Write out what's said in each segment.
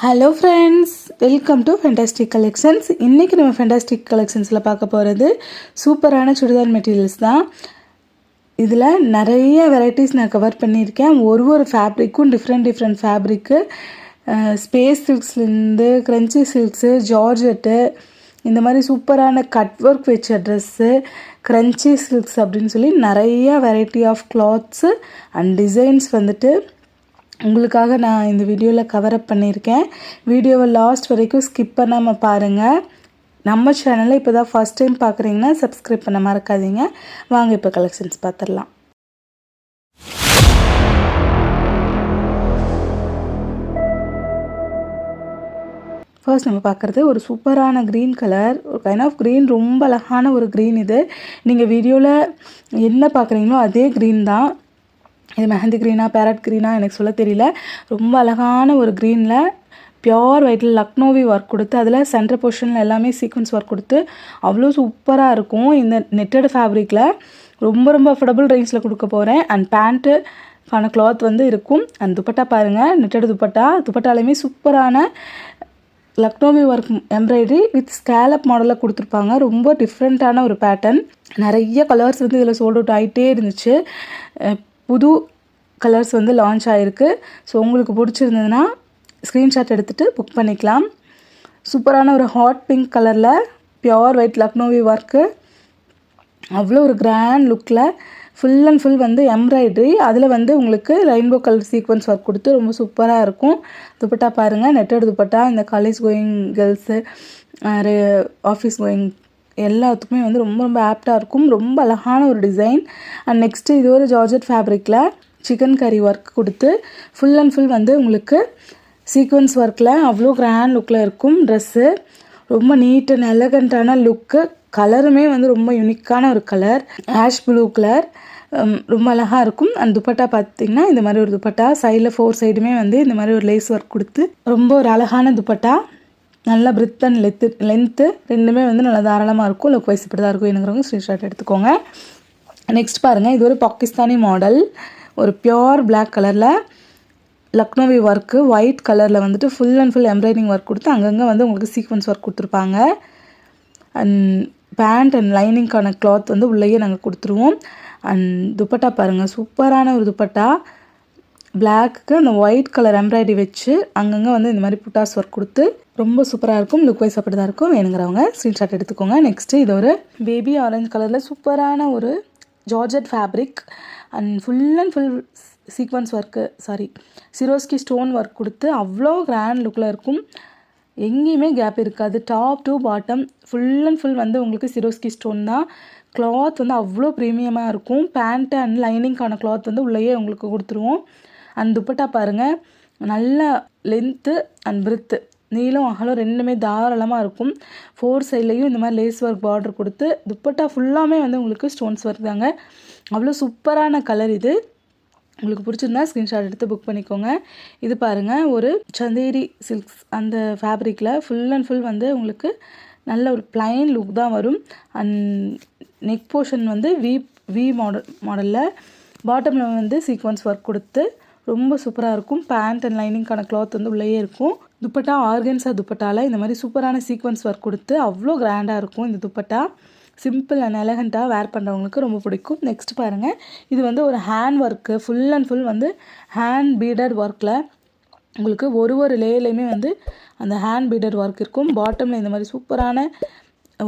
Hello friends, welcome to fantastic collections. இன்றைக்கி நம்ம fantastic கலெக்ஷன்ஸில் பார்க்க போகிறது சூப்பரான சுடிதார் மெட்டீரியல்ஸ் தான். இதில் நிறைய வெரைட்டிஸ் நான் கவர் பண்ணியிருக்கேன். ஒரு ஃபேப்ரிக்கும் டிஃப்ரெண்ட் ஃபேப்ரிக்கு, ஸ்பேஸ் சில்க்ஸ்லேருந்து க்ரன்ச்சி சில்க்ஸு, ஜார்ஜெட்டு, இந்த மாதிரி சூப்பரான கட் ஒர்க் வச்ச ட்ரெஸ்ஸு, க்ரன்ச்சி சில்க்ஸ் அப்படின்னு சொல்லி நிறைய variety of cloths and designs வந்துட்டு உங்களுக்காக நான் இந்த வீடியோவில் கவர் அப் பண்ணியிருக்கேன். வீடியோவை லாஸ்ட் வரைக்கும் ஸ்கிப் பண்ணாமல் பாருங்கள். நம்ம சேனலில் இப்போ தான் ஃபஸ்ட் டைம் பார்க்குறீங்கன்னா சப்ஸ்கிரைப் பண்ண மறக்காதீங்க. வாங்க இப்போ கலெக்ஷன்ஸ் பார்த்துடலாம். ஃபர்ஸ்ட் நம்ம பார்க்குறது ஒரு சூப்பரான க்ரீன் கலர், ஒரு கைண்ட் ஆஃப் க்ரீன், ரொம்ப அழகான ஒரு க்ரீன். இது நீங்கள் வீடியோவில் என்ன பார்க்குறீங்களோ அதே க்ரீன் தான். இது மெஹந்தி க்ரீனா பேரட் க்ரீனா எனக்கு சொல்ல தெரியல. ரொம்ப அழகான ஒரு க்ரீனில் பியோர் ஒயிட்டில் லக்னோவி ஒர்க் கொடுத்து அதில் சென்டர் பொசிஷனில் எல்லாமே சீக்வன்ஸ் ஒர்க் கொடுத்து அவ்வளோ சூப்பராக இருக்கும். இந்த நெட்டட் ஃபேப்ரிக்கில் ரொம்ப அஃபோர்டபுள் ரேஞ்சில் கொடுக்க போகிறேன். அண்ட் பேண்ட்டுக்கான கிளாத் வந்து இருக்கும். அண்ட் துப்பட்டா பாருங்கள், நெட்டட் துப்பட்டாலையுமே சூப்பரான Lucknowi work embroidery with scallop மாடலில் கொடுத்துருப்பாங்க. ரொம்ப டிஃப்ரெண்ட்டான ஒரு பேட்டர்ன். நிறைய கலர்ஸ் வந்து இதில் சோல்ட் அவுட் ஆகிட்டே இருந்துச்சு. புது கலர்ஸ் வந்து லான்ச் ஆகிருக்கு. ஸோ உங்களுக்கு பிடிச்சிருந்ததுன்னா ஸ்க்ரீன்ஷாட் எடுத்துகிட்டு புக் பண்ணிக்கலாம். சூப்பரான ஒரு ஹாட் பிங்க் கலரில் பியோர் ஒயிட் லக்னோவி ஒர்க்கு, அவ்வளோ ஒரு கிராண்ட் லுக்கில் ஃபுல் அண்ட் ஃபுல் வந்து எம்ப்ராய்டரி, அதில் வந்து உங்களுக்கு ரெயின்போ கலர் சீக்வன்ஸ் ஒர்க் கொடுத்து ரொம்ப சூப்பராக இருக்கும். துப்பட்டா பாருங்கள், நெட்டட் துப்பட்டா. இந்த college going girls, office going எல்லாத்துக்குமே வந்து ரொம்ப ஆப்டாக இருக்கும். ரொம்ப அழகான ஒரு டிசைன். அண்ட் நெக்ஸ்ட்டு இது ஒரு ஜார்ஜெட் ஃபேப்ரிக்கில் சிக்கன் கறி ஒர்க் கொடுத்து ஃபுல் அண்ட் ஃபுல் வந்து உங்களுக்கு சீக்வன்ஸ் ஒர்க்கில் அவ்வளோ கிராண்ட் லுக்கில் இருக்கும் ட்ரெஸ்ஸு. ரொம்ப நீட் அண்ட் எலகண்ட்டான லுக்கு. கலருமே வந்து ரொம்ப யூனிக்கான ஒரு கலர், ஆஷ் ப்ளூ கலர், ரொம்ப அழகாக இருக்கும். அந்த துப்பட்டா பார்த்திங்கன்னா இந்த மாதிரி ஒரு துப்பட்டா, சைடில் 4 சைடுமே வந்து இந்த மாதிரி ஒரு லேஸ் ஒர்க் கொடுத்து ரொம்ப ஒரு அழகான துப்பட்டா. நல்லா பிரித் அண்ட் லென்த்து ரெண்டுமே வந்து நல்லா தாராளமாக இருக்கும். லுக் வைஸ் இப்படி தான் இருக்கும். எனக்குறவங்க ஸ்க்ரீன்ஷாட் எடுத்துக்கோங்க. நெக்ஸ்ட் பாருங்கள், இது ஒரு பாகிஸ்தானி மாடல், ஒரு பியோர் பிளாக் கலரில் லக்னோவி ஒர்க்கு ஒயிட் கலரில் வந்துட்டு full and full embroidering work கொடுத்து அங்கங்கே வந்து உங்களுக்கு சீக்வன்ஸ் ஒர்க் கொடுத்துருப்பாங்க. அண்ட் பேண்ட் அண்ட் லைனிங்க்கான கிளாத் வந்து உள்ளேயே நாங்கள் கொடுத்துருவோம். அண்ட் துப்பட்டா பாருங்கள், சூப்பரான ஒரு துப்பட்டா. பிளாக்கு அந்த ஒயிட் கலர் எம்ப்ராய்டரி வச்சு அங்கங்கே வந்து இந்த மாதிரி புட்டாஸ் ஒர்க் கொடுத்து ரொம்ப சூப்பராக இருக்கும். லுக் வைஸ் அப்படி தான் இருக்கும். வேணுங்கிறவங்க ஸ்க்ரீன்ஷாட் எடுத்துக்கோங்க. நெக்ஸ்ட்டு இது ஒரு பேபி ஆரஞ்சு கலரில் சூப்பரான ஒரு georgette fabric and full sequence work, சிரோஸ்கி stone work கொடுத்து அவ்வளோ கிராண்ட் லுக்கில் இருக்கும். எங்கேயுமே கேப் இருக்காது. Top to bottom full and full வந்து உங்களுக்கு சிரோஸ்கி ஸ்டோன் தான். கிளாத் வந்து அவ்வளோ ப்ரீமியமாக இருக்கும். பேண்ட்டு அண்ட் லைனிங்க்கான கிளாத் வந்து உள்ளேயே உங்களுக்கு கொடுத்துருவோம். அண்ட் துப்பட்டா பாருங்கள், நல்ல லென்த்து அண்ட் பிரித்து, நீளம் அகலம் ரெண்டுமே தாராளமாக இருக்கும். 4 சைட்லேயும் இந்த மாதிரி லேஸ் ஒர்க் பார்டர் கொடுத்து துப்பட்டா ஃபுல்லாமே வந்து உங்களுக்கு ஸ்டோன்ஸ் ஒர்க் தாங்க. அவ்வளோ சூப்பரான கலர் இது. உங்களுக்கு பிடிச்சிருந்தா ஸ்க்ரீன்ஷாட் எடுத்து புக் பண்ணிக்கோங்க. இது பாருங்கள், ஒரு சந்தேரி சில்க்ஸ் அந்த ஃபேப்ரிக்கில் ஃபுல் அண்ட் ஃபுல் வந்து உங்களுக்கு நல்ல ஒரு பிளைன் லுக் தான் வரும். அண்ட் நெக் போர்ஷன் வந்து வி மாடலில் பாட்டமில் வந்து சீக்வன்ஸ் ஒர்க் கொடுத்து ரொம்ப சூப்பராக இருக்கும். பேண்ட் அண்ட் லைனிங்க்கான கிளாத் வந்து உள்ளேயே இருக்கும். துப்பட்டா ஆர்கன்ஸா துப்பட்டாவில் இந்த மாதிரி சூப்பரான சீக்வன்ஸ் ஒர்க் கொடுத்து அவ்வளோ கிராண்டாக இருக்கும். இந்த துப்பட்டா சிம்பிள் அண்ட் எலகண்ட்டாக வேர் பண்ணுறவங்களுக்கு ரொம்ப பிடிக்கும். நெக்ஸ்ட் பாருங்கள், இது வந்து ஒரு hand work, full and full வந்து ஹேண்ட் பீடட் ஒர்க்கில் உங்களுக்கு ஒரு லேயர்லேயுமே வந்து அந்த ஹேண்ட் பீடட் ஒர்க் இருக்கும். பாட்டமில் இந்த மாதிரி சூப்பரான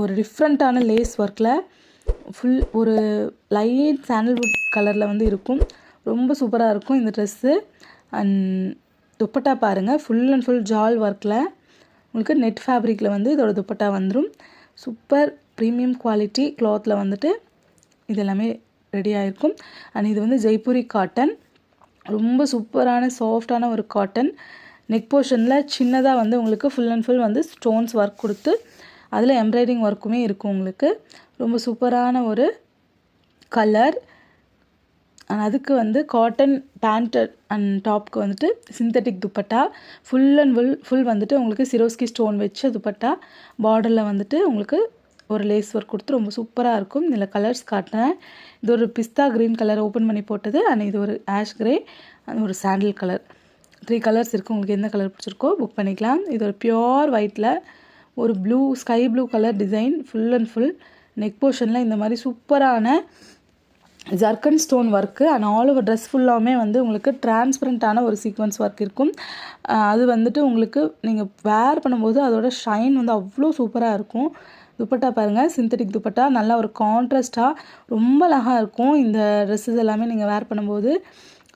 ஒரு டிஃப்ரெண்ட்டான லேஸ் ஒர்க்கில் ஃபுல் ஒரு லைட் சாண்டல்வுட் கலரில் வந்து இருக்கும். ரொம்ப சூப்பராக இருக்கும் இந்த ட்ரெஸ்ஸு. அண்ட் துப்பட்டா பாருங்கள், ஃபுல் அண்ட் ஃபுல் ஜால் ஒர்க்கில் உங்களுக்கு நெட் ஃபேப்ரிக்கில் வந்து இதோட துப்பட்டா வந்துடும். சூப்பர் ப்ரீமியம் குவாலிட்டி கிளாத்தில் வந்துட்டு இது எல்லாமே ரெடி ஆகிருக்கும். அண்ட் இது வந்து ஜெய்ப்பூரி காட்டன், ரொம்ப சூப்பரான சாஃப்டான ஒரு காட்டன். நெக் போர்ஷனில் சின்னதாக வந்து உங்களுக்கு ஃபுல் அண்ட் ஃபுல் வந்து ஸ்டோன்ஸ் ஒர்க் கொடுத்து அதில் எம்ப்ராய்டிங் ஒர்க்குமே இருக்கும் உங்களுக்கு. ரொம்ப சூப்பரான ஒரு கலர். அண்ட் அதுக்கு வந்து காட்டன் பேண்ட் அண்ட் டாப்க்கு வந்துட்டு synthetic dupatta, full and full வந்துட்டு உங்களுக்கு சிரோஸ்கி ஸ்டோன் வச்ச துப்பட்டா. பார்டரில் வந்துட்டு உங்களுக்கு ஒரு லேஸ் ஒர்க் கொடுத்து ரொம்ப சூப்பராக இருக்கும். இதில் கலர்ஸ் காட்டுறேன். இது ஒரு பிஸ்தா க்ரீன் கலர் ஓப்பன் பண்ணி போட்டது. அண்ட் இது ஒரு ஆஷ் கிரே, அது ஒரு சாண்டில் கலர். 3 கலர்ஸ் இருக்குது. உங்களுக்கு எந்த கலர் பிடிச்சிருக்கோ புக் பண்ணிக்கலாம். இது ஒரு பியோர் ஒயிட்டில் ஒரு blue sky blue colour design full and full. Neck போர்ஷனில் இந்த மாதிரி சூப்பரான zircon stone work and all over dress ஃபுல்லாமே வந்து உங்களுக்கு டிரான்ஸ்பரண்ட்டான ஒரு சீக்வன்ஸ் ஒர்க் இருக்கும். அது வந்துட்டு உங்களுக்கு நீங்கள் வேர் பண்ணும்போது அதோட ஷைன் வந்து அவ்வளோ சூப்பராக இருக்கும். துப்பட்டா பாருங்கள், சிந்தட்டிக் துப்பட்டா நல்லா ஒரு கான்ட்ராஸ்ட்டாக ரொம்ப அழகாக இருக்கும். இந்த ட்ரெஸ்ஸஸ் எல்லாமே நீங்கள் வேர் பண்ணும்போது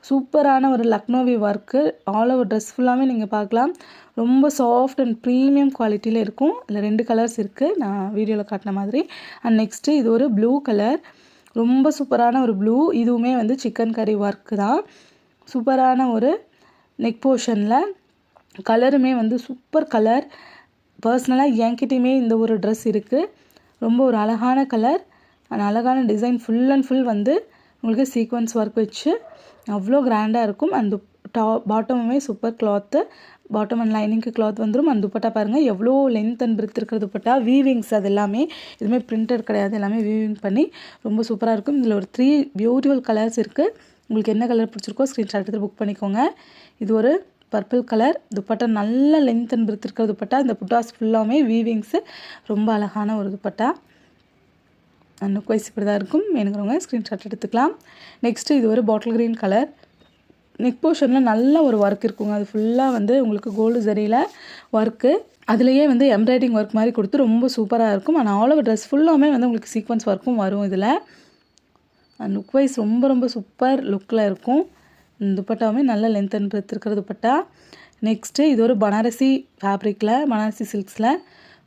சூப்பரான ஒரு Lucknowi work all over dress ஃபுல்லாமே நீங்கள் பார்க்கலாம். ரொம்ப சாஃப்ட் அண்ட் ப்ரீமியம் குவாலிட்டியில் இருக்கும். இதில் 2 கலர்ஸ் இருக்குது, நான் வீடியோவில் காட்டின மாதிரி. அண்ட் நெக்ஸ்ட்டு இது ஒரு ப்ளூ கலர், ரொம்ப சூப்பரான ஒரு ப்ளூ. இதுவுமே வந்து சிக்கன் கறி ஒர்க்கு தான். சூப்பரான ஒரு நெக் போர்ஷனில் கலருமே வந்து சூப்பர் கலர். பர்சனலாக என்கிட்டையுமே இந்த ஒரு ட்ரெஸ் இருக்குது. ரொம்ப ஒரு அழகான கலர் அண்ட் அழகான டிசைன். ஃபுல் அண்ட் ஃபுல் வந்து உங்களுக்கு சீக்வன்ஸ் ஒர்க் வச்சு அவ்வளோ கிராண்டாக இருக்கும். அந்த பாட்டமுமே சூப்பர் கிளாத்து. பாட்டம் அண்ட் லைனிங்க்கு கிளாத் வந்துடும். அந்த துப்பட்டா பாருங்கள் எவ்வளோ லென்த் அண்ட் பிரித் இருக்கிற துப்பட்டா. வீவிங்ஸ் அது எல்லாமே எதுவுமே பிரிண்டட் கிடையாது, எல்லாமே வீவிங் பண்ணி ரொம்ப சூப்பராக இருக்கும். இதில் ஒரு 3 பியூட்டிஃபுல் கலர்ஸ் இருக்குது. உங்களுக்கு என்ன கலர் பிடிச்சிருக்கோ ஸ்க்ரீன்ஷாட் எடுத்து புக் பண்ணிக்கோங்க. இது ஒரு பர்பிள் கலர் துப்பட்டா, நல்ல லென்த் அண்ட் பிரித் இருக்கிற துப்பட்டா. இந்த புட்டாஸ் ஃபுல்லாமே வீவிங்ஸு, ரொம்ப அழகான ஒரு துப்பட்டா. அந்த குவைஸ் இப்படி தான் இருக்கும். வேணுங்கிறவங்க ஸ்க்ரீன்ஷாட் எடுத்துக்கலாம். நெக்ஸ்ட்டு இது ஒரு பாட்டில் க்ரீன் கலர். நெக் போர்ஷனில் நல்ல ஒரு ஒர்க் இருக்குங்க. அது ஃபுல்லாக வந்து உங்களுக்கு கோல்டு ஜரியில் ஒர்க்கு, அதுலேயே வந்து எம்ப்ராய்டிங் ஒர்க் மாதிரி கொடுத்து ரொம்ப சூப்பராக இருக்கும். ஆனால் ஆல் ஓவர் ட்ரெஸ் ஃபுல்லாமே வந்து உங்களுக்கு சீக்வன்ஸ் ஒர்க்கும் வரும் இதில். லுக் வைஸ் ரொம்ப ரொம்ப சூப்பர் லுக்கில் இருக்கும். துப்பட்டாவுமே நல்ல லென்த் அண்ட் பிரெத் இருக்கிற துப்பட்டா. நெக்ஸ்ட்டு இது ஒரு பனாரசி ஃபேப்ரிக்கில், பனாரசி சில்க்ஸில்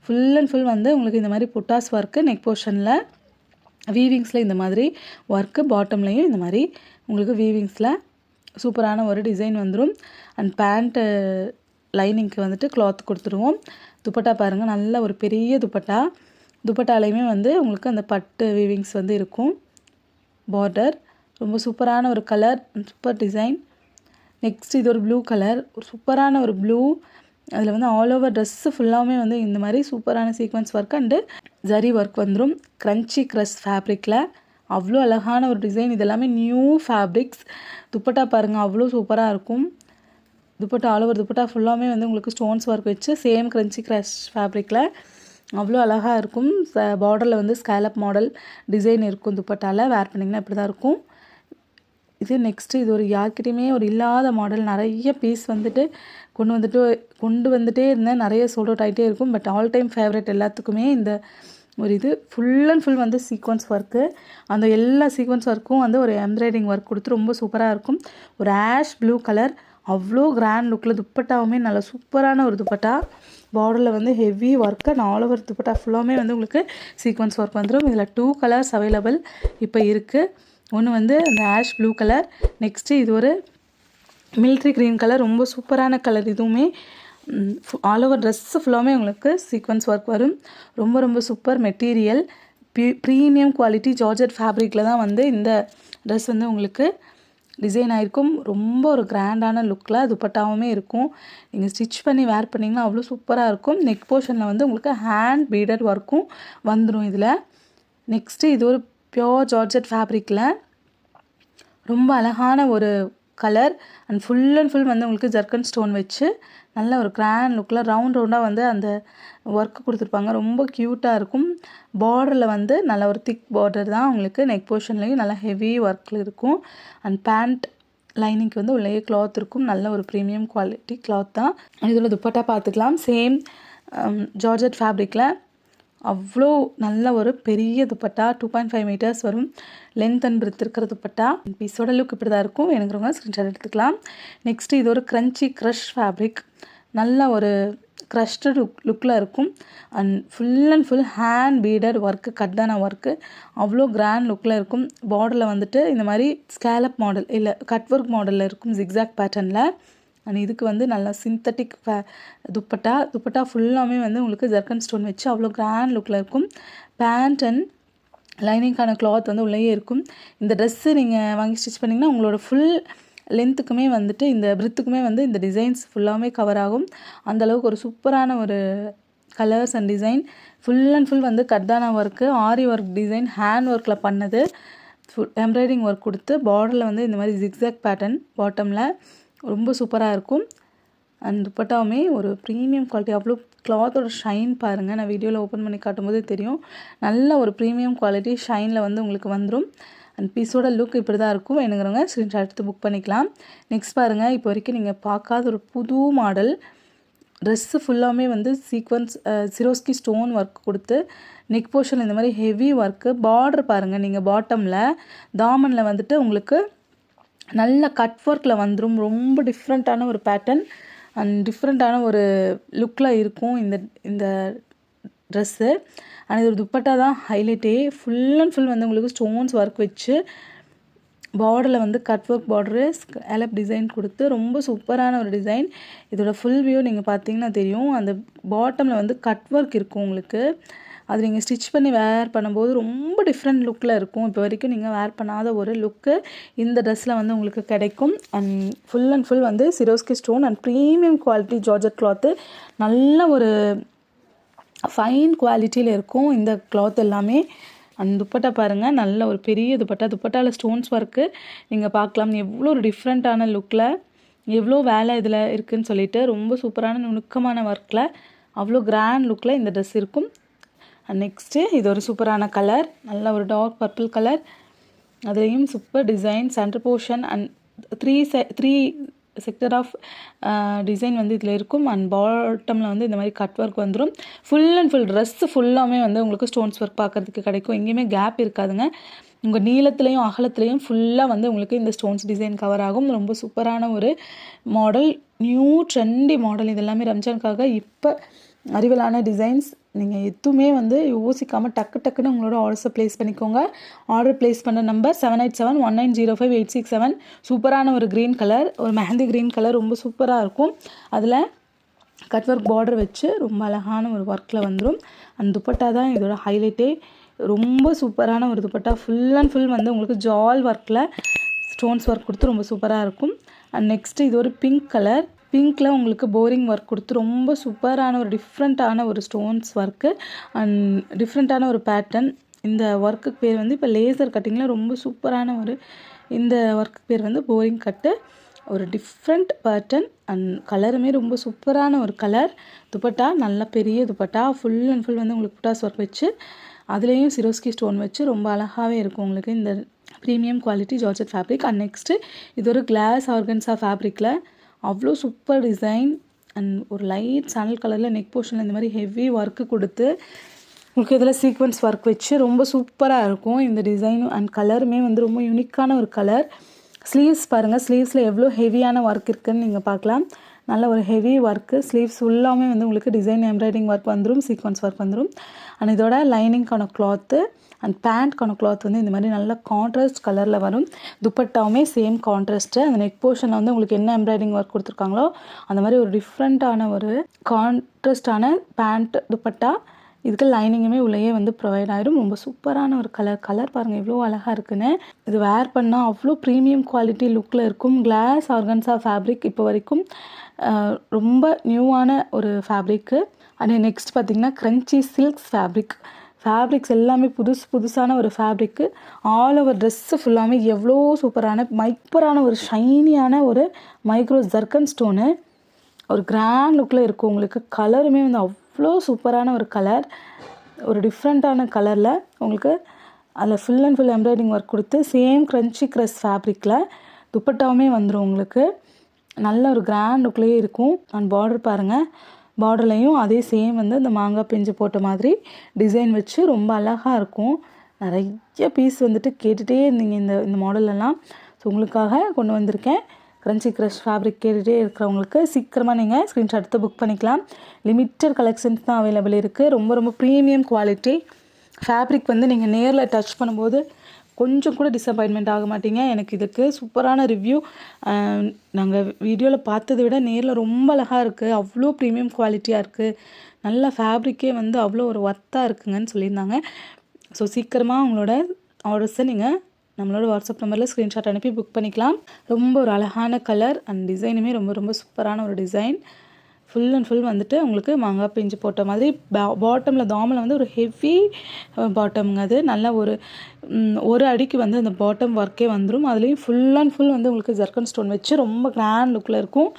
ஃபுல் அண்ட் ஃபுல் வந்து உங்களுக்கு இந்த மாதிரி புட்டாஸ் ஒர்க்கு. நெக் போர்ஷனில் வீவிங்ஸில் இந்த மாதிரி ஒர்க்கு, பாட்டம்லேயும் இந்த மாதிரி உங்களுக்கு வீவிங்ஸில் சூப்பரான ஒரு டிசைன் வந்துடும். அண்ட் பேண்ட்டு லைனிங்க்கு வந்துட்டு கிளாத் கொடுத்துருவோம். துப்பட்டா பாருங்கள், நல்ல ஒரு பெரிய துப்பட்டா. துப்பட்டாலையுமே வந்து உங்களுக்கு அந்த பட்டு வீவிங்ஸ் வந்து இருக்கும். பார்டர் ரொம்ப சூப்பரான ஒரு கலர், சூப்பர் டிசைன். நெக்ஸ்ட் இது ஒரு ப்ளூ கலர், ஒரு சூப்பரான ஒரு ப்ளூ. அதில் வந்து ஆல் ஓவர் ட்ரெஸ்ஸு ஃபுல்லாமே வந்து இந்த மாதிரி சூப்பரான sequence work and zari work வந்துடும். க்ரன்ச்சி க்ரஷ் ஃபேப்ரிக்கில் அவ்வளோ அழகான ஒரு டிசைன். இதெல்லாமே நியூ ஃபேப்ரிக்ஸ். துப்பட்டா பாருங்கள் அவ்வளோ சூப்பராக இருக்கும். துப்பட்டா ஆல் ஓவர் துப்பட்டா ஃபுல்லாமே வந்து உங்களுக்கு ஸ்டோன்ஸ் ஒர்க் வச்சு சேம் க்ரன்ச்சி க்ரஷ் ஃபேப்ரிக்கில் அவ்வளோ அழகாக இருக்கும். பார்டரில் வந்து ஸ்கேலப் மாடல் டிசைன் இருக்கும். துப்பட்டாவில் வேர் பண்ணிங்கன்னா இப்படி தான் இருக்கும். இது நெக்ஸ்ட்டு இது ஒரு யார்கிட்டையுமே ஒரு இல்லாத மாடல். நிறைய பீஸ் வந்துட்டு கொண்டு வந்துட்டே இருந்தேன். நிறைய சோல்ட் அவுட் ஆகிட்டே இருக்கும். பட் ஆல் டைம் ஃபேவரட் எல்லாத்துக்குமே இந்த ஒரு இது ஃபுல் அண்ட் ஃபுல் வந்து சீக்வன்ஸ் ஒர்க்கு. அந்த எல்லா சீக்வன்ஸ் ஒர்க்கும் வந்து ஒரு எம்ப்ராய்டிங் ஒர்க் கொடுத்து ரொம்ப சூப்பராக இருக்கும். ஒரு ஆஷ் ப்ளூ கலர், அவ்வளோ கிராண்ட் லுக்கில். துப்பட்டாவுமே நல்ல சூப்பரான ஒரு துப்பட்டா. பார்டரில் வந்து heavy work and all over dupatta ஃபுல்லாமே வந்து உங்களுக்கு சீக்வன்ஸ் ஒர்க் வந்துடும். இதில் 2 கலர்ஸ் அவைலபிள் இப்போ இருக்குது. ஒன்று வந்து அந்த ஆஷ் ப்ளூ கலர், நெக்ஸ்ட்டு இது ஒரு மிலிட்ரி க்ரீன் கலர். ரொம்ப சூப்பரான கலர். இதுவுமே ஆல் ஓவர் ட்ரெஸ்ஸு ஃபுல்லாமே உங்களுக்கு சீக்வன்ஸ் ஒர்க் வரும். ரொம்ப ரொம்ப super material. Premium quality georgette ஃபேப்ரிக்கில் தான் வந்து இந்த ட்ரெஸ் வந்து உங்களுக்கு டிசைன் ஆகிருக்கும். ரொம்ப ஒரு கிராண்டான லுக்கில் துப்பட்டாவுமே இருக்கும். நீங்கள் ஸ்டிச் பண்ணி வேர் பண்ணிங்கன்னா அவ்வளோ சூப்பராக இருக்கும். நெக் போர்ஷனில் வந்து உங்களுக்கு ஹேண்ட் பீடட் ஒர்க்கும் வந்துடும் இதில். நெக்ஸ்ட்டு இது ஒரு பியோர் ஜார்ஜெட் ஃபேப்ரிக்கில் ரொம்ப அழகான ஒரு கலர் அண்ட் ஃபுல் வந்து உங்களுக்கு ஜர்க்கன் ஸ்டோன் வச்சு நல்ல ஒரு கிராண்ட் லுக்கில் ரவுண்டாக வந்து அந்த ஒர்க்கு கொடுத்துருப்பாங்க. ரொம்ப க்யூட்டாக இருக்கும். பார்டரில் வந்து நல்ல ஒரு திக் பார்டர் தான் உங்களுக்கு. நெக் போர்ஷன்லேயும் நல்லா ஹெவி ஒர்க்கில் இருக்கும். அண்ட் பேண்ட் லைனிங்க்கு வந்து உள்ளே கிளாத் இருக்கும். நல்ல ஒரு ப்ரீமியம் குவாலிட்டி கிளாத் தான். இதில் துப்பட்டா பார்த்துக்கலாம். சேம் ஜார்ஜெட் ஃபேப்ரிக்கில் அவ்வளோ நல்ல ஒரு பெரிய துப்பட்டா. 2.5 மீட்டர்ஸ் வரும். லென்த் அண்ட் பிரெத் இருக்கிற துப்பட்டா. பீஸோட லுக் இப்படி தான் இருக்கும். வேணுங்கிறவங்க ஸ்க்ரீன்ஷாட் எடுத்துக்கலாம். நெக்ஸ்ட்டு இது ஒரு க்ரன்ச்சி க்ரஷ் ஃபேப்ரிக். நல்ல ஒரு க்ரஷ்டு லுக்கில் இருக்கும். And full hand பீடட் work, Katana work, அவ்வளோ கிராண்ட் லுக்கில் இருக்கும். பார்டரில் வந்துட்டு இந்த மாதிரி ஸ்கேலப் மாடல் இல்லை கட் ஒர்க் மாடலில் இருக்கும், ஜிக்ஸாக் பேட்டர்னில். அண்ட் இதுக்கு வந்து நல்லா சிந்தட்டிக் துப்பட்டா ஃபுல்லாமே வந்து உங்களுக்கு ஜர்க்கன் ஸ்டோன் வச்சு அவ்வளோ கிராண்ட் லுக்கில் இருக்கும். பேண்ட் அண்ட் லைனிங்கான கிளாத் வந்து உள்ளேயே இருக்கும். இந்த ட்ரெஸ்ஸு நீங்கள் வாங்கி ஸ்டிச் பண்ணிங்கன்னா உங்களோட ஃபுல் லென்த்துக்குமே வந்துட்டு இந்த பிரித்துக்குமே வந்து இந்த டிசைன்ஸ் ஃபுல்லாமே கவர் ஆகும். அந்தளவுக்கு ஒரு சூப்பரான ஒரு கலர்ஸ் அண்ட் டிசைன். ஃபுல் வந்து கட்டான ஒர்க்கு, ஆரி ஒர்க் டிசைன், ஹேண்ட் ஒர்க்கில் பண்ணது. எம்ப்ராய்டிங் ஒர்க் கொடுத்து பார்டரில் வந்து இந்த மாதிரி ஜிக்ஸாக் பேட்டர்ன் பாட்டமில் ரொம்ப சூப்பராக இருக்கும். அண்ட் துப்பட்டாவுமே ஒரு ப்ரீமியம் குவாலிட்டி. அவ்வளோ கிளாத்தோட ஷைன் பாருங்கள், நான் வீடியோவில் ஓப்பன் பண்ணி காட்டும்போது தெரியும். நல்ல ஒரு ப்ரீமியம் குவாலிட்டி ஷைனில் வந்து உங்களுக்கு வந்துடும். அண்ட் பீஸோட லுக் இப்படி தான் இருக்கும். வேணுங்கிறவங்க ஸ்க்ரீன்ஷாட் எடுத்து புக் பண்ணிக்கலாம். நெக்ஸ்ட் பாருங்கள், இப்போ வரைக்கும் நீங்கள் பார்க்காத ஒரு புது மாடல் ட்ரெஸ்ஸு ஃபுல்லாமே வந்து சீக்வன்ஸ் சிரோஸ்கி ஸ்டோன் ஒர்க் கொடுத்து நெக் போர்ஷன் இந்த மாதிரி ஹெவி ஒர்க்கு. பார்டர் பாருங்கள், நீங்கள் பாட்டமில் தாமனில் வந்துட்டு உங்களுக்கு நல்ல கட் ஒர்க்கில் வந்துடும். ரொம்ப டிஃப்ரெண்ட்டான ஒரு பேட்டர்ன் அண்ட் டிஃப்ரெண்ட்டான ஒரு லுக்கில் இருக்கும் இந்த ட்ரெஸ்ஸு. அண்ட் இது ஒரு துப்பட்டா தான் ஹைலைட்டே. ஃபுல் அண்ட் ஃபுல் வந்து உங்களுக்கு ஸ்டோன்ஸ் ஒர்க் வச்சு பார்டரில் வந்து cut work border scallop design கொடுத்து ரொம்ப சூப்பரான ஒரு டிசைன். இதோட ஃபுல் வியூ நீங்கள் பார்த்தீங்கன்னா தெரியும். அந்த பாட்டமில் வந்து கட் ஒர்க் இருக்கும் உங்களுக்கு. அது நீங்கள் ஸ்டிச் பண்ணி வேர் பண்ணும்போது ரொம்ப டிஃப்ரெண்ட் லுக்கில் இருக்கும். இப்போ வரைக்கும் நீங்கள் வேர் பண்ணாத ஒரு லுக்கு இந்த ட்ரெஸ்ஸில் வந்து உங்களுக்கு கிடைக்கும். அண்ட் ஃபுல் வந்து சிரோஸ்கி stone and premium quality georgette cloth. நல்ல ஒரு ஃபைன் குவாலிட்டியில் இருக்கும் இந்த கிளாத் எல்லாமே. அந்த துப்பட்டா பாருங்கள், நல்ல ஒரு பெரிய துப்பட்டாவில் ஸ்டோன்ஸ் ஒர்க்கு நீங்கள் பார்க்கலாம். எவ்வளோ ஒரு டிஃப்ரெண்ட்டான லுக்கில் எவ்வளோ வேலை இதில் இருக்குதுன்னு சொல்லிட்டு ரொம்ப சூப்பரான நுணுக்கமான ஒர்க்கில் அவ்வளோ கிராண்ட் லுக்கில் இந்த ட்ரெஸ் இருக்கும். அண்ட் நெக்ஸ்ட்டு இது ஒரு சூப்பரான கலர், நல்ல ஒரு டார்க் பர்பிள் கலர். அதுலேயும் super design center portion and three sector of design வந்து இதில் இருக்கும். அண்ட் பாட்டமில் வந்து இந்த மாதிரி கட் ஒர்க் வந்துடும். ஃபுல் அண்ட் ஃபுல் ட்ரெஸ்ஸு ஃபுல்லாமே வந்து உங்களுக்கு ஸ்டோன்ஸ் ஒர்க் பார்க்குறதுக்கு கிடைக்கும். எங்கேயுமே கேப் இருக்காதுங்க. உங்கள் நீளத்துலேயும் அகலத்துலேயும் ஃபுல்லாக வந்து உங்களுக்கு இந்த ஸ்டோன்ஸ் டிசைன் கவர் ஆகும். ரொம்ப சூப்பரான ஒரு மாடல், நியூ ட்ரெண்டி மாடல். இது எல்லாமே ரம்ஜானுக்காக இப்போ அறிவலான டிசைன்ஸ். நீங்கள் எதுவுமே வந்து யோசிக்காமல் டக்குன்னு உங்களோட ஆர்டர்ஸை ப்ளேஸ் பண்ணிக்கோங்க. ஆர்டர் ப்ளேஸ் பண்ண நம்பர் 7871905867. சூப்பரான ஒரு க்ரீன் கலர், ஒரு மெஹந்தி க்ரீன் கலர், ரொம்ப சூப்பராக இருக்கும். அதில் கட் ஒர்க் பார்டர் வச்சு ரொம்ப அழகான ஒரு ஒர்க்கில் வந்துடும். அந்த துப்பட்டா தான் இதோட ஹைலைட்டே. ரொம்ப சூப்பரான ஒரு துப்பட்டா. ஃபுல் அண்ட் ஃபுல் வந்து உங்களுக்கு ஜால் ஒர்க்கில் ஸ்டோன்ஸ் ஒர்க் கொடுத்து ரொம்ப சூப்பராக இருக்கும். அண்ட் நெக்ஸ்ட்டு இது ஒரு பிங்க் கலர். பிங்க்கில் உங்களுக்கு போரிங் ஒர்க் கொடுத்து ரொம்ப சூப்பரான ஒரு டிஃப்ரெண்ட்டான ஒரு ஸ்டோன்ஸ் ஒர்க்கு அண்ட் டிஃப்ரெண்ட்டான ஒரு பேட்டர்ன். இந்த ஒர்க்குக்கு பேர் வந்து இப்போ லேசர் கட்டிங்கில் ரொம்ப சூப்பரான ஒரு இந்த ஒர்க்குக்கு பேர் வந்து போரிங் கட்டு. ஒரு டிஃப்ரெண்ட் பேட்டர்ன் அண்ட் கலருமே ரொம்ப சூப்பரான ஒரு கலர். துப்பட்டா நல்ல பெரிய துப்பட்டா. ஃபுல் அண்ட் ஃபுல் வந்து உங்களுக்கு புட்டாஸ் ஒர்க் வச்சு அதுலேயும் சிரோஸ்கி ஸ்டோன் வச்சு ரொம்ப அழகாகவே இருக்கும் உங்களுக்கு இந்த premium quality georgette fabric. And next இது ஒரு கிளாஸ் ஆர்கன்ஸா ஃபேப்ரிக்கில் அவ்வளோ சூப்பர் டிசைன் அண்ட் ஒரு லைட் சாண்டல் கலரில் நெக் போர்ஷனில் இந்த மாதிரி ஹெவி ஒர்க்கு கொடுத்து உங்களுக்கு இதில் சீக்வன்ஸ் ஒர்க் வச்சு ரொம்ப சூப்பராக இருக்கும் இந்த டிசைன். அண்ட் கலருமே வந்து ரொம்ப யூனிக்கான ஒரு கலர். ஸ்லீவ்ஸ் பாருங்கள், ஸ்லீவ்ஸில் எவ்வளோ ஹெவியான ஒர்க் இருக்குதுன்னு நீங்கள் பார்க்கலாம். நல்ல ஒரு ஹெவி ஒர்க்கு. ஸ்லீவ்ஸ் ஃபுல்லாமே வந்து உங்களுக்கு டிசைன் எம்ப்ராய்டிங் ஒர்க் வந்துடும், சீக்வன்ஸ் ஒர்க் வந்துடும். அண்ட் இதோட லைனிங்கான கிளாத்து அண்ட் பேண்ட்கான கிளாத் வந்து இந்த மாதிரி நல்ல கான்ட்ராஸ்ட் கலரில் வரும். துப்பட்டாவுமே சேம் கான்ட்ராஸ்ட்டு. அந்த நெக் போர்ஷனில் வந்து உங்களுக்கு என்ன எம்ப்ராய்டிங் ஒர்க் கொடுத்துருக்காங்களோ அந்த மாதிரி ஒரு டிஃப்ரெண்ட்டான ஒரு கான்ட்ராஸ்டான பேண்ட் துப்பட்டா. இதுக்கு லைனிங்குமே உள்ளேயே வந்து ப்ரொவைட் ஆகிடும். ரொம்ப சூப்பரான ஒரு கலர் பாருங்கள் எவ்வளோ அழகாக இருக்குன்னு. இது வேர் பண்ணால் அவ்வளோ ப்ரீமியம் குவாலிட்டி லுக்கில் இருக்கும். கிளாஸ் ஆர்கன்ஸா ஃபேப்ரிக் இப்போ வரைக்கும் ரொம்ப நியூவான ஒரு ஃபேப்ரிக்கு. அண்ட் நெக்ஸ்ட் பார்த்திங்கன்னா க்ரன்ச்சி சில்க்ஸ் ஃபேப்ரிக்ஸ் எல்லாமே புதுசான ஒரு ஃபேப்ரிக்கு. ஆல் ஓவர் ட்ரெஸ்ஸு ஃபுல்லாமே எவ்வளோ சூப்பரான மைப்பரான ஒரு ஷைனியான ஒரு மைக்ரோ ஜர்க்கன் ஸ்டோனு ஒரு கிராண்ட் லுக்கில் இருக்கும் உங்களுக்கு. கலருமே வந்து அவ்வளோ சூப்பரான ஒரு கலர், ஒரு டிஃப்ரெண்ட்டான கலரில் உங்களுக்கு அதில் full and full embroidering work கொடுத்து சேம் க்ரன்ச்சி க்ரஸ் ஃபேப்ரிக்கில் துப்பட்டாவுமே வந்துடும் உங்களுக்கு. நல்ல ஒரு கிராண்ட் லுக்லேயே இருக்கும். அண்ட் பார்டர் பாருங்கள், பார்டர்லையும் அதே சேம் வந்து இந்த மாங்காய் பிஞ்சு போட்ட மாதிரி டிசைன் வச்சு ரொம்ப அழகாக இருக்கும். நிறைய பீஸ் வந்துட்டு கேட்டுகிட்டே இருந்தீங்க இந்த மாடலெல்லாம். ஸோ உங்களுக்காக கொண்டு வந்திருக்கேன். க்ரன்ச்சி க்ரஷ் ஃபேப்ரிக் கேட்டுகிட்டே இருக்கிறவங்களுக்கு சீக்கிரமாக நீங்கள் ஸ்க்ரீன்ஷாட் எடுத்து புக் பண்ணிக்கலாம். லிமிட்டட் கலெக்ஷன்ஸ் தான் அவைலபிள் இருக்குது. ரொம்ப ப்ரீமியம் குவாலிட்டி ஃபேப்ரிக் வந்து நீங்கள் நேரில் டச் பண்ணும்போது கொஞ்சம் கூட டிசப்பாயின்மெண்ட் ஆக மாட்டீங்க. எனக்கு இதுக்கு சூப்பரான ரிவ்யூ. நாங்கள் வீடியோவில் பார்த்ததை விட நேரில் ரொம்ப அழகாக இருக்குது. அவ்வளோ ப்ரீமியம் குவாலிட்டியாக இருக்குது. நல்ல ஃபேப்ரிக்கே வந்து அவ்வளோ ஒரு ஒர்த்தாக இருக்குங்கன்னு சொல்லியிருந்தாங்க. ஸோ சீக்கிரமாக உங்களோட ஆர்டர்ஸை நீங்கள் நம்மளோட வாட்ஸ்அப் நம்பரில் ஸ்க்ரீன்ஷாட் அனுப்பி புக் பண்ணிக்கலாம். ரொம்ப ஒரு அழகான கலர் அண்ட் டிசைனுமே ரொம்ப சூப்பரான ஒரு டிசைன். ஃபுல் அண்ட் ஃபுல் வந்துட்டு உங்களுக்கு மாங்காய் பிஞ்சு போட்ட மாதிரி பாட்டமில் தாமில் வந்து ஒரு ஹெவி பாட்டம்ங்க. அது நல்ல ஒரு அடிக்கு வந்து அந்த பாட்டம் ஒர்க்கே வந்துடும். அதுலேயும் ஃபுல் அண்ட் ஃபுல் வந்து உங்களுக்கு ஜர்க்கன் ஸ்டோன் வச்சு ரொம்ப கிராண்ட் லுக்கில் இருக்கும்.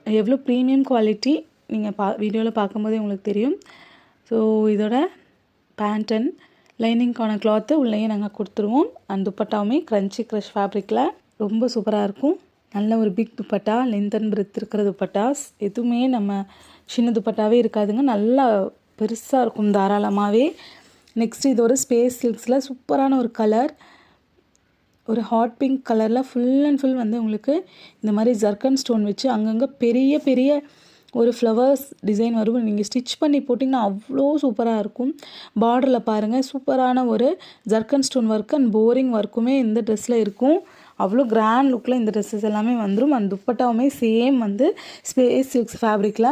எவ்வளோ ப்ரீமியம் குவாலிட்டி நீங்கள் வீடியோவில் பார்க்கும்போதே உங்களுக்கு தெரியும். ஸோ இதோட பேண்ட் அண்ட் லைனிங்கான கிளாத்து உள்ளேயே நாங்கள் கொடுத்துருவோம். அண்ட் துப்பட்டாவுமே க்ரன்ச்சி க்ரஷ் ஃபேப்ரிக்கில் ரொம்ப சூப்பராக இருக்கும். நல்ல ஒரு big dupatta, length and breadth இருக்கிற துப்பட்டாஸ். எதுவுமே நம்ம சின்ன துப்பட்டாவே இருக்காதுங்க, நல்லா பெருசாக இருக்கும் தாராளமாகவே. நெக்ஸ்ட் இது ஒரு ஸ்பேஸ் சில்க்ஸில் சூப்பரான ஒரு கலர், ஒரு ஹாட் பிங்க் கலரில் ஃபுல் அண்ட் ஃபுல் வந்து உங்களுக்கு இந்த மாதிரி ஜர்க்கன் ஸ்டோன் வச்சு அங்கங்கே பெரிய பெரிய ஒரு ஃப்ளவர்ஸ் டிசைன் வரும். நீங்கள் ஸ்டிச் பண்ணி போட்டிங்கன்னா அவ்வளோ சூப்பராக இருக்கும். பார்டரில் பாருங்கள், சூப்பரான ஒரு ஜர்க்கன் ஸ்டோன் ஒர்க் அண்ட் போரிங் ஒர்க்குமே இந்த ட்ரெஸ்ஸில் இருக்கும். அவ்வளோ கிராண்ட் லுக்கில் இந்த ட்ரெஸ்ஸஸ் எல்லாமே வந்துடும். அண்ட் துப்பட்டாவுமே சேம் வந்து ஸ்பேஸ் சில்க்ஸ் ஃபேப்ரிக்கில்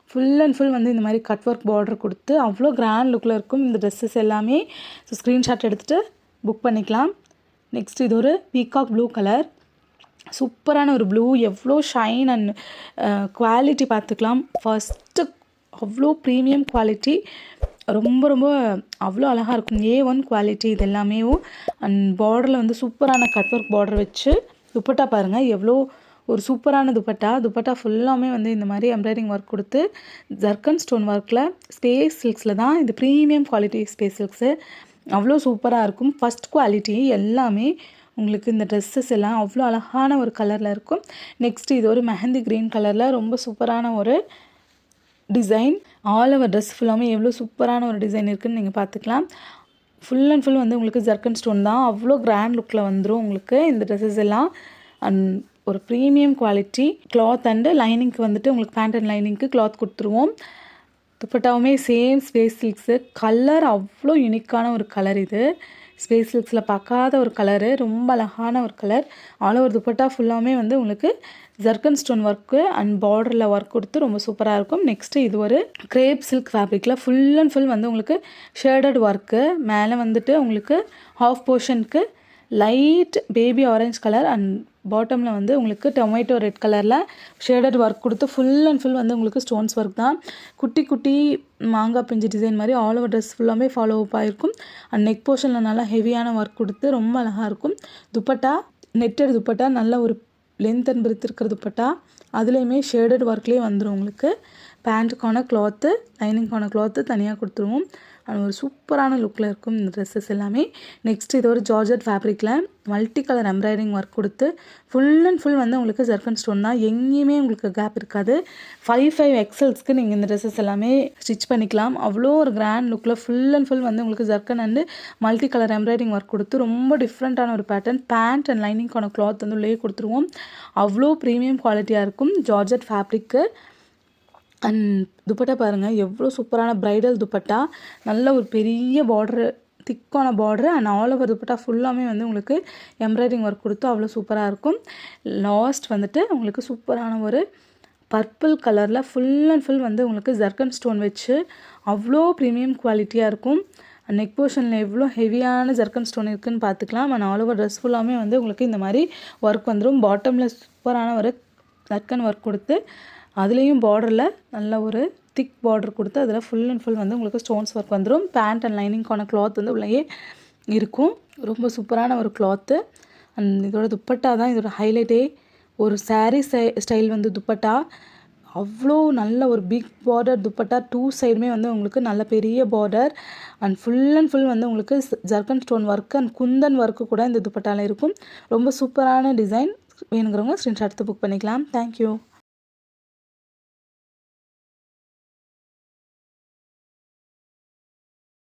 ஃபுல் அண்ட் ஃபுல் வந்து இந்த மாதிரி கட் ஒர்க் பார்டர் கொடுத்து அவ்வளோ கிராண்ட் லுக்கில் இருக்கும் இந்த ட்ரெஸ்ஸஸ் எல்லாமே. ஸோ ஸ்க்ரீன்ஷாட் எடுத்துகிட்டு புக் பண்ணிக்கலாம். நெக்ஸ்ட் இது ஒரு பீகாக் ப்ளூ கலர், சூப்பரான ஒரு ப்ளூ, எவ்வளோ ஷைன் அண்ட் குவாலிட்டி பார்த்துக்கலாம். ஃபஸ்ட்டு அவ்வளோ ப்ரீமியம் குவாலிட்டி, ரொம்ப ரொம்ப அவ்வளோ அழகாக இருக்கும். A1 குவாலிட்டி இது எல்லாமே. அண்ட் பார்டரில் வந்து சூப்பரான கட் ஒர்க் பார்டர் வச்சு துப்பட்டா பாருங்கள் எவ்வளோ ஒரு சூப்பரான துப்பட்டா ஃபுல்லாமே வந்து இந்த மாதிரி எம்ப்ராய்டிங் ஒர்க் கொடுத்து ஜர்க்கன் ஸ்டோன் ஒர்க்கில் ஸ்பேஸ் சில்க்ஸில் தான். இது ப்ரீமியம் குவாலிட்டி ஸ்பேஸ் சில்க்ஸு, அவ்வளோ சூப்பராக இருக்கும். ஃபஸ்ட் குவாலிட்டி எல்லாமே உங்களுக்கு இந்த ட்ரெஸ்ஸஸ் எல்லாம் அவ்வளோ அழகான ஒரு கலரில் இருக்கும். நெக்ஸ்ட் இது ஒரு மெஹந்தி க்ரீன் கலரில் ரொம்ப சூப்பரான ஒரு டிசைன். ஆல் ஓவர் ட்ரெஸ் ஃபுல்லாமே எவ்வளோ சூப்பரான ஒரு டிசைன் இருக்குதுன்னு நீங்கள் பார்த்துக்கலாம். ஃபுல் அண்ட் ஃபுல் வந்து உங்களுக்கு ஜர்க்கன் ஸ்டோன் தான், அவ்வளோ கிராண்ட் லுக்கில் வந்துடும் உங்களுக்கு இந்த ட்ரெஸ்ஸஸ் எல்லாம். அண்ட் ஒரு ப்ரீமியம் குவாலிட்டி கிளாத் அண்டு லைனிங்க்கு வந்துட்டு உங்களுக்கு பேண்ட் அண்ட் லைனிங்க்கு கிளாத் கொடுத்துருவோம். துப்பட்டாவுமே சேம் ஸ்பேஸ் சில்க்ஸு. கலர் அவ்வளோ யூனிக்கான ஒரு கலர், இது ஸ்பேஸ் சில்க்ஸில் பார்க்காத ஒரு கலரு, ரொம்ப அழகான ஒரு கலர். ஆல் ஓவர் துப்பட்டா ஃபுல்லாமே வந்து உங்களுக்கு ஜர்க்கன் ஸ்டோன் ஒர்க்கு அண்ட் பார்டரில் ஒர்க் கொடுத்து ரொம்ப சூப்பராக இருக்கும். நெக்ஸ்ட்டு இது ஒரு கிரேப் சில்க் ஃபேப்ரிக்கில் ஃபுல் அண்ட் ஃபுல் வந்து உங்களுக்கு ஷேடட் ஒர்க்கு. மேலே வந்துட்டு உங்களுக்கு ஹாஃப் போர்ஷனுக்கு light baby orange colour and பாட்டமில் வந்து உங்களுக்கு டொமேட்டோ ரெட் கலரில் ஷேடட் ஒர்க் கொடுத்து ஃபுல் அண்ட் ஃபுல் வந்து உங்களுக்கு ஸ்டோன்ஸ் ஒர்க் தான். குட்டி குட்டி மாங்காய் பிஞ்சு டிசைன் மாதிரி ஆல் ஓவர் ட்ரெஸ் ஃபுல்லாமே ஃபாலோ அப் ஆகிருக்கும். அண்ட் நெக் போர்ஷனில் நல்லா ஹெவியான ஒர்க் கொடுத்து ரொம்ப அழகாக இருக்கும். துப்பட்டா நெட்டட் துப்பட்டா, நல்ல ஒரு லென்த் அண்ட் பிரெத் இருக்கிற துப்பட்டா, அதுலேயுமே ஷேடட் ஒர்க்லேயே வந்துடும் உங்களுக்கு. பேண்ட்டுக்கான கிளாத்து, லைனிங்கான கிளாத்து தனியாக கொடுத்துருவோம். அது ஒரு சூப்பரான லுக்கில் இருக்கும் இந்த ட்ரெஸ்ஸஸ் எல்லாமே. நெக்ஸ்ட் இது ஒரு ஜார்ஜட் ஃபேப்ரிக்கில் மல்டி கலர் எம்ப்ராய்டிங் ஒர்க் கொடுத்து ஃபுல் அண்ட் ஃபுல் வந்து உங்களுக்கு ஜர்க்கன் ஸ்டோன் தான், எங்கேயுமே உங்களுக்கு கேப் இருக்காது. 5 XLஸ்க்கு நீங்கள் இந்த ட்ரெஸ்ஸஸ் எல்லாமே ஸ்டிச் பண்ணிக்கலாம். அவ்வளோ ஒரு கிராண்ட் லுக்கில் ஃபுல் அண்ட் ஃபுல் வந்து உங்களுக்கு zircon and multi colour embroidering work கொடுத்து ரொம்ப டிஃப்ரெண்ட்டான ஒரு பேட்டர்ன். பேண்ட் அண்ட் லைனிங்கான கிளாத் வந்து உள்ளே கொடுத்துருவோம். அவ்வளோ ப்ரீமியம் குவாலிட்டியாக இருக்கும் ஜார்ஜட் ஃபேப்ரிக்கு. அண்ட் துப்பட்டா பாருங்கள் எவ்வளோ சூப்பரான ப்ரைடல் துப்பட்டா, நல்ல ஒரு பெரிய பார்டரு, திக்கான border and all over dupatta ஃபுல்லாமே வந்து உங்களுக்கு எம்ப்ராய்டிங் ஒர்க் கொடுத்து அவ்வளோ சூப்பராக இருக்கும். லாஸ்ட் வந்துட்டு உங்களுக்கு சூப்பரான ஒரு பர்பிள் கலரில் ஃபுல் அண்ட் ஃபுல் வந்து உங்களுக்கு ஜர்க்கன் ஸ்டோன் வச்சு அவ்வளோ ப்ரீமியம் குவாலிட்டியாக இருக்கும். நெக் போர்ஷனில் எவ்வளோ ஹெவியான ஜர்க்கன் ஸ்டோன் இருக்குதுன்னு பார்த்துக்கலாம். அண்ட் ஆல் ஓவர் ட்ரெஸ் ஃபுல்லாமே வந்து உங்களுக்கு இந்த மாதிரி ஒர்க் வந்துடும். பாட்டமில் சூப்பரான ஒரு ஜர்க்கன் ஒர்க் கொடுத்து அதுலேயும் பார்டரில் நல்ல ஒரு திக் பார்டர் கொடுத்து அதில் ஃபுல் அண்ட் ஃபுல் வந்து உங்களுக்கு ஸ்டோன்ஸ் ஒர்க் வந்துடும். பேண்ட் அண்ட் லைனிங்கான கிளாத் வந்து உள்ளேயே இருக்கும். ரொம்ப சூப்பரான ஒரு கிளாத்து. அண்ட் இதோட துப்பட்டா தான் இதோட ஹைலைட்டே. ஒரு சாரீ ஸ்டைல் வந்து துப்பட்டா, அவ்வளோ நல்ல ஒரு பிக் பார்டர் துப்பட்டா, 2 சைடுமே வந்து உங்களுக்கு நல்ல பெரிய பார்டர் அண்ட் ஃபுல் வந்து உங்களுக்கு zircon stone work and kundan work கூட இந்த துப்பட்டாவில் இருக்கும். ரொம்ப சூப்பரான டிசைன். வேணுங்கிறவங்க ஸ்க்ரீன்ஷாட் எடுத்து புக் பண்ணிக்கலாம். தேங்க்யூ.